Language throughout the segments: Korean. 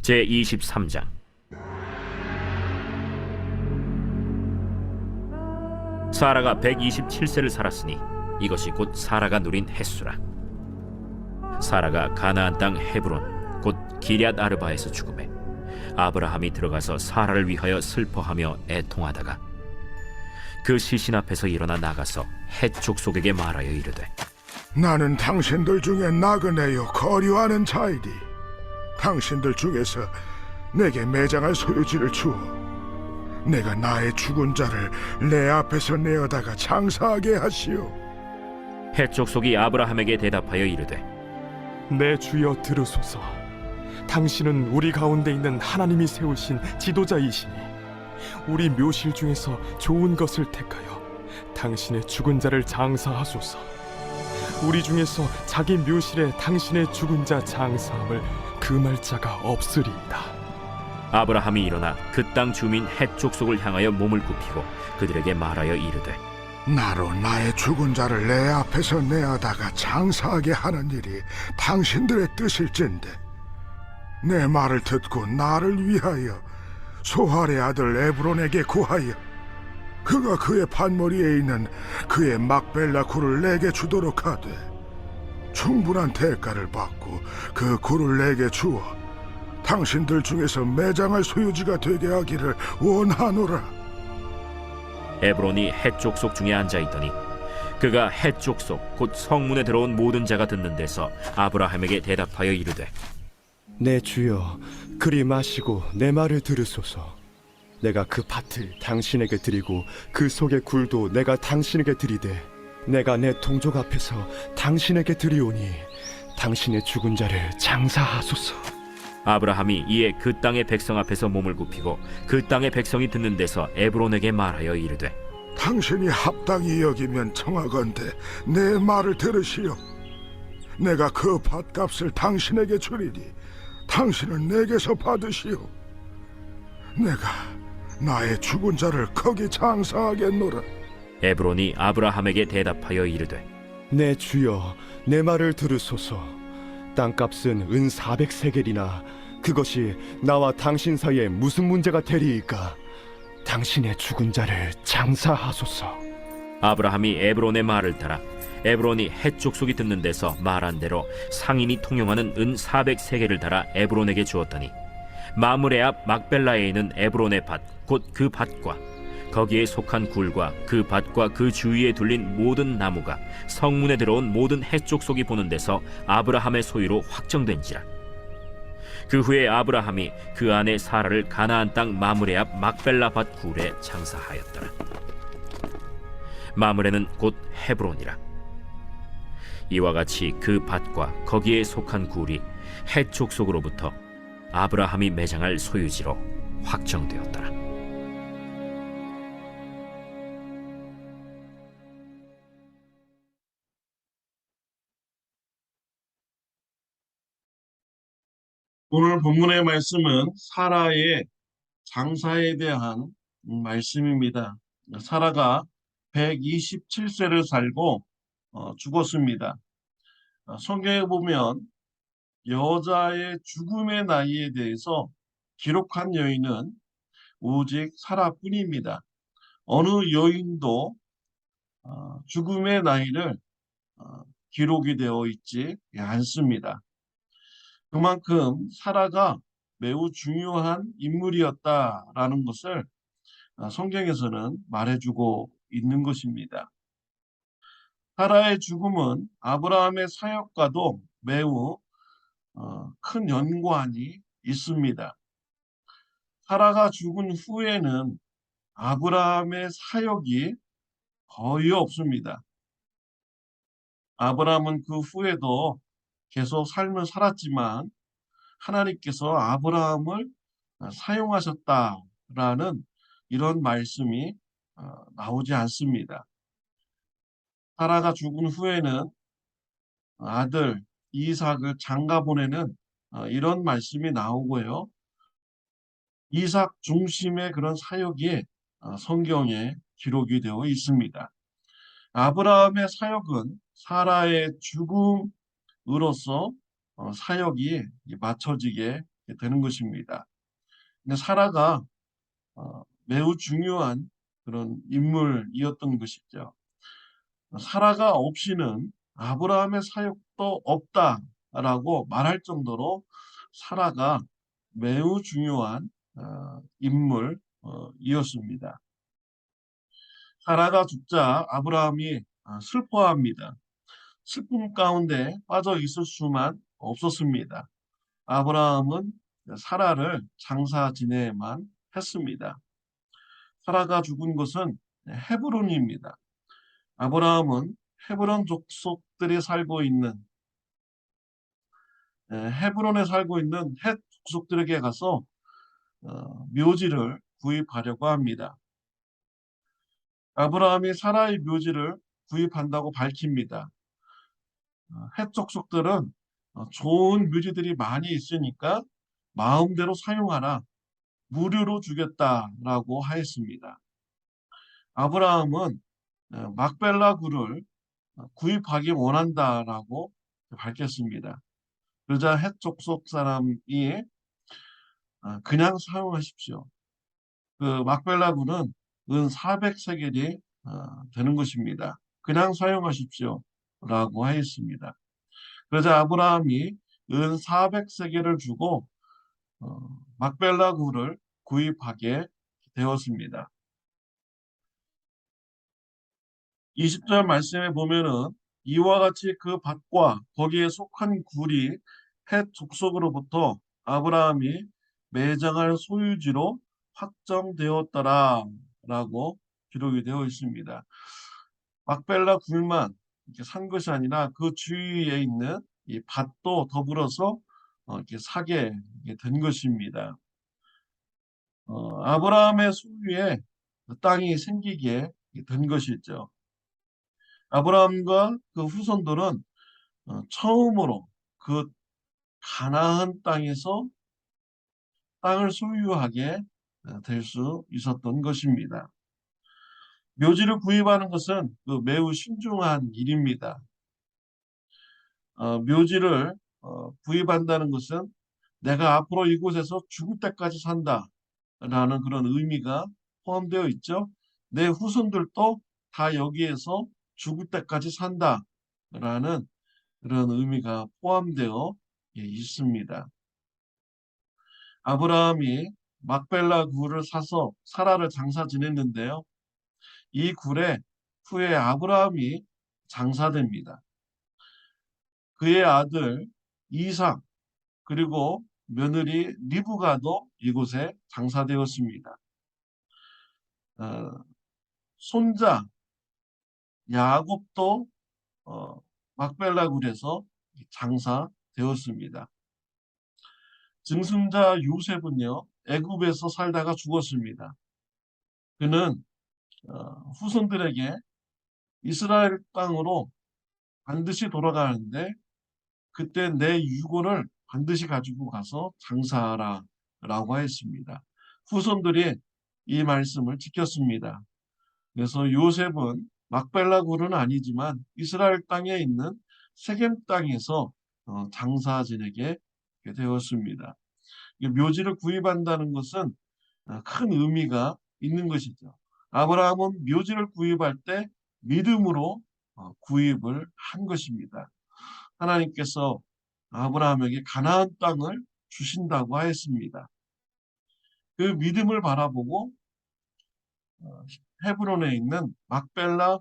제23장. 사라가 127세를 살았으니 이것이 곧 사라가 누린 햇수라. 사라가 가나안 땅 헤브론 곧 기럇 아르바에서 죽음에 아브라함이 들어가서 사라를 위하여 슬퍼하며 애통하다가 그 시신 앞에서 일어나 나가서 헷 족속에게 말하여 이르되, 나는 당신들 중에 나그네요 거류하는 자이니 당신들 중에서 내게 매장할 소유지를 주어 내가 나의 죽은 자를 내 앞에서 내어다가 장사하게 하시오. 헷 족속이 아브라함에게 대답하여 이르되, 내 주여 들으소서. 당신은 우리 가운데 있는 하나님이 세우신 지도자이시니 우리 묘실 중에서 좋은 것을 택하여 당신의 죽은 자를 장사하소서. 우리 중에서 자기 묘실에 당신의 죽은 자 장사함을 금할 자가 없으리이다. 아브라함이 일어나 그 땅 주민 헷 족속을 향하여 몸을 굽히고 그들에게 말하여 이르되, 나로 나의 죽은 자를 내 앞에서 내어다가 장사하게 하는 일이 당신들의 뜻일진데 내 말을 듣고 나를 위하여 소할의 아들 에브론에게 구하여 그가 그의 판머리에 있는 그의 막벨라 굴을 내게 주도록 하되 충분한 대가를 받고 그 굴을 내게 주어 당신들 중에서 매장할 소유지가 되게 하기를 원하노라. 에브론이 헷 족속 중에 앉아있더니 그가 헷 족속 곧 성문에 들어온 모든 자가 듣는 데서 아브라함에게 대답하여 이르되, 내 주여 그리 마시고 내 말을 들으소서. 내가 그 밭을 당신에게 드리고 그 속의 굴도 내가 당신에게 드리되 내가 내 동족 앞에서 당신에게 드리오니 당신의 죽은 자를 장사하소서. 아브라함이 이에 그 땅의 백성 앞에서 몸을 굽히고 그 땅의 백성이 듣는 데서 에브론에게 말하여 이르되, 당신이 합당히 여기면 청하건대 내 말을 들으시오. 내가 그 밭값을 당신에게 주리니 당신은 내게서 받으시오. 내가 나의 죽은 자를 거기 장사하겠노라. 에브론이 아브라함에게 대답하여 이르되, 내 주여 내 말을 들으소서. 땅값은 은 400세겔이나 그것이 나와 당신 사이에 무슨 문제가 되리이까? 당신의 죽은 자를 장사하소서. 아브라함이 에브론의 말을 따라 에브론이 헷 족속이 듣는 데서 말한 대로 상인이 통용하는 은 400세겔을 달아 에브론에게 주었더니 마므레 앞 막벨라에 있는 에브론의 밭 곧 그 밭과 거기에 속한 굴과 그 밭과 그 주위에 둘린 모든 나무가 성문에 들어온 모든 헷 족속이 보는 데서 아브라함의 소유로 확정된지라. 그 후에 아브라함이 그 아내 사라를 가나안 땅 마므레 앞 막벨라 밭 굴에 장사하였더라. 마므레는 곧 헤브론이라. 이와 같이 그 밭과 거기에 속한 굴이 헷 족속으로부터 아브라함이 매장할 소유지로 확정되었더라. 오늘 본문의 말씀은 사라의 장사에 대한 말씀입니다. 사라가 127세를 살고 죽었습니다. 성경에 보면 여자의 죽음의 나이에 대해서 기록한 여인은 오직 사라뿐입니다. 어느 여인도 죽음의 나이를 기록이 되어 있지 않습니다. 그만큼 사라가 매우 중요한 인물이었다라는 것을 성경에서는 말해주고 있는 것입니다. 사라의 죽음은 아브라함의 사역과도 매우 큰 연관이 있습니다. 사라가 죽은 후에는 아브라함의 사역이 거의 없습니다. 아브라함은 그 후에도 계속 삶을 살았지만 하나님께서 아브라함을 사용하셨다라는 이런 말씀이 나오지 않습니다. 사라가 죽은 후에는 아들 이삭을 장가 보내는 이런 말씀이 나오고요. 이삭 중심의 그런 사역이 성경에 기록이 되어 있습니다. 아브라함의 사역은 사라의 죽음으로써 사역이 맞춰지게 되는 것입니다. 근데 사라가 매우 중요한 그런 인물이었던 것이죠. 사라가 없이는 아브라함의 사역도 없다라고 말할 정도로 사라가 매우 중요한 인물이었습니다. 사라가 죽자 아브라함이 슬퍼합니다. 슬픔 가운데 빠져 있을 수만 없었습니다. 아브라함은 사라를 장사 지내만 했습니다. 사라가 죽은 곳은 헤브론입니다. 아브라함은 헤브론 족속들이 살고 있는 헤브론에 살고 있는 헷 족속들에게 가서 묘지를 구입하려고 합니다. 아브라함이 사라의 묘지를 구입한다고 밝힙니다. 헷 족속들은 좋은 묘지들이 많이 있으니까 마음대로 사용하라. 무료로 주겠다라고 하였습니다. 아브라함은 막벨라 굴을 구입하기 원한다라고 밝혔습니다. 그러자 헷 족속 사람이 그냥 사용하십시오. 그 막벨라 굴은 은 400세겔이 되는 것입니다. 그냥 사용하십시오. 라고 하였습니다. 그러자 아브라함이 은 400세겔을 주고 막벨라 굴을 구입하게 되었습니다. 20절 말씀에 보면은 이와 같이 그 밭과 거기에 속한 굴이 헷 족속으로부터 아브라함이 매장할 소유지로 확정되었더라 라고 기록이 되어 있습니다. 막벨라 굴만 이렇게 산 것이 아니라 그 주위에 있는 이 밭도 더불어서 이렇게 사게 된 것입니다. 아브라함의 소유에 땅이 생기게 된 것이죠. 아브라함과 그 후손들은 처음으로 그 가나안 땅에서 땅을 소유하게 될 수 있었던 것입니다. 묘지를 구입하는 것은 그 매우 신중한 일입니다. 묘지를 구입한다는 것은 내가 앞으로 이곳에서 죽을 때까지 산다라는 그런 의미가 포함되어 있죠. 내 후손들도 다 여기에서 죽을 때까지 산다라는 그런 의미가 포함되어 있습니다. 아브라함이 막벨라 굴을 사서 사라를 장사 지냈는데요. 이 굴에 후에 아브라함이 장사됩니다. 그의 아들 이삭 그리고 며느리 리브가도 이곳에 장사되었습니다. 손자 야곱도 막벨라 굴에서 장사되었습니다. 증손자 요셉은요 애굽에서 살다가 죽었습니다. 그는 후손들에게 이스라엘 땅으로 반드시 돌아가는데 그때 내 유골을 반드시 가지고 가서 장사하라 라고 했습니다. 후손들이 이 말씀을 지켰습니다. 그래서 요셉은 막벨라 굴은 아니지만 이스라엘 땅에 있는 세겜 땅에서 장사 지내게 되었습니다. 묘지를 구입한다는 것은 큰 의미가 있는 것이죠. 아브라함은 묘지를 구입할 때 믿음으로 구입을 한 것입니다. 하나님께서 아브라함에게 가나안 땅을 주신다고 하였습니다. 그 믿음을 바라보고 헤브론에 있는 막벨라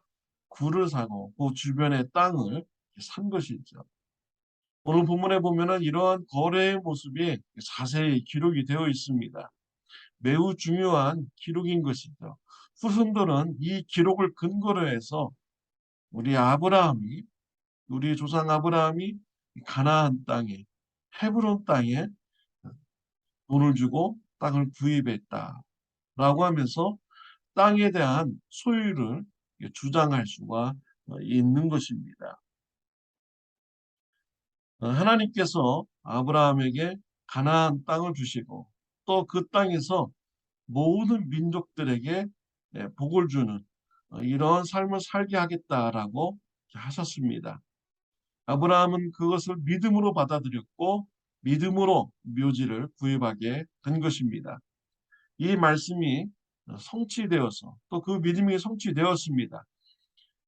굴을 사고 그 주변의 땅을 산 것이죠. 오늘 본문에 보면은 이러한 거래의 모습이 자세히 기록이 되어 있습니다. 매우 중요한 기록인 것이죠. 후손들은 이 기록을 근거로 해서 우리 조상 아브라함이 가나안 땅에 헤브론 땅에 돈을 주고 땅을 구입했다라고 하면서 땅에 대한 소유를 주장할 수가 있는 것입니다. 하나님께서 아브라함에게 가나안 땅을 주시고 또 그 땅에서 모든 민족들에게 복을 주는 이런 삶을 살게 하겠다라고 하셨습니다. 아브라함은 그것을 믿음으로 받아들였고 믿음으로 묘지를 구입하게 된 것입니다. 이 말씀이 성취되어서 또 그 믿음이 성취되었습니다.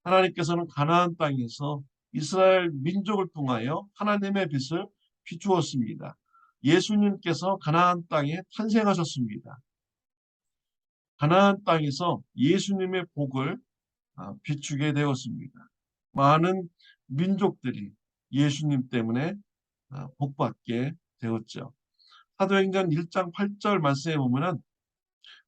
하나님께서는 가나안 땅에서 이스라엘 민족을 통하여 하나님의 빛을 비추었습니다. 예수님께서 가나안 땅에 탄생하셨습니다. 가나안 땅에서 예수님의 복을 비추게 되었습니다. 많은 민족들이 예수님 때문에 복받게 되었죠. 사도행전 1장 8절 말씀에 보면은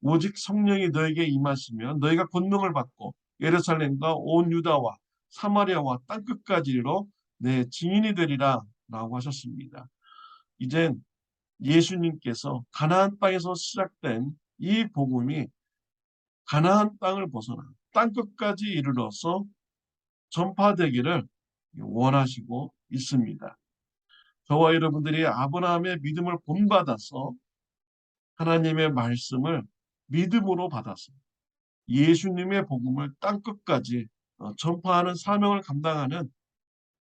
오직 성령이 너에게 임하시면 너희가 권능을 받고 예루살렘과 온 유다와 사마리아와 땅끝까지 이르러 내 증인이 되리라 라고 하셨습니다. 이젠 예수님께서 가나안 땅에서 시작된 이 복음이 가나안 땅을 벗어나 땅끝까지 이르러서 전파되기를 원하시고 있습니다. 저와 여러분들이 아브라함의 믿음을 본받아서 하나님의 말씀을 믿음으로 받아서 예수님의 복음을 땅끝까지 전파하는 사명을 감당하는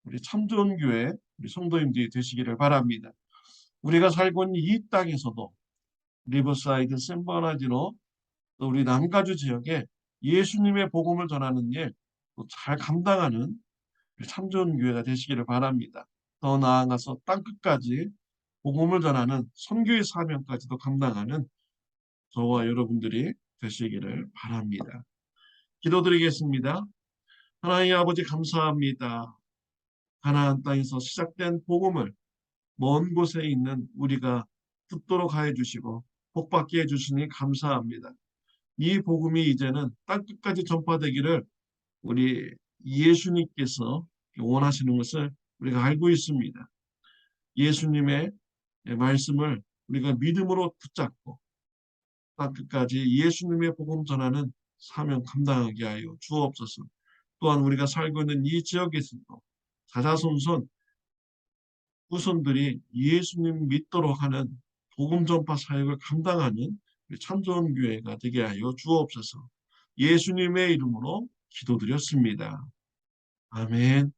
우리 참좋은교회 우리 성도님들이 되시기를 바랍니다. 우리가 살고 있는 이 땅에서도 리버사이드, 샌버나디노, 또 우리 남가주 지역에 예수님의 복음을 전하는 일 잘 감당하는 우리 참좋은교회가 되시기를 바랍니다. 더 나아가서 땅끝까지 복음을 전하는 선교의 사명까지도 감당하는 저와 여러분들이 되시기를 바랍니다. 기도드리겠습니다. 하나님 아버지 감사합니다. 가나안 땅에서 시작된 복음을 먼 곳에 있는 우리가 듣도록 하여 주시고 복받게 해주시니 감사합니다. 이 복음이 이제는 땅끝까지 전파되기를 우리 예수님께서 원하시는 것을 우리가 알고 있습니다. 예수님의 말씀을 우리가 믿음으로 붙잡고 땅끝까지 예수님의 복음 전하는 사명 감당하게 하여 주옵소서. 또한 우리가 살고 있는 이 지역에서도 자자손손 후손들이 예수님 믿도록 하는 복음 전파 사역을 감당하는 참좋은 교회가 되게 하여 주옵소서. 예수님의 이름으로 기도드렸습니다. 아멘.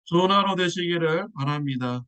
좋은 하루 되시기를 바랍니다.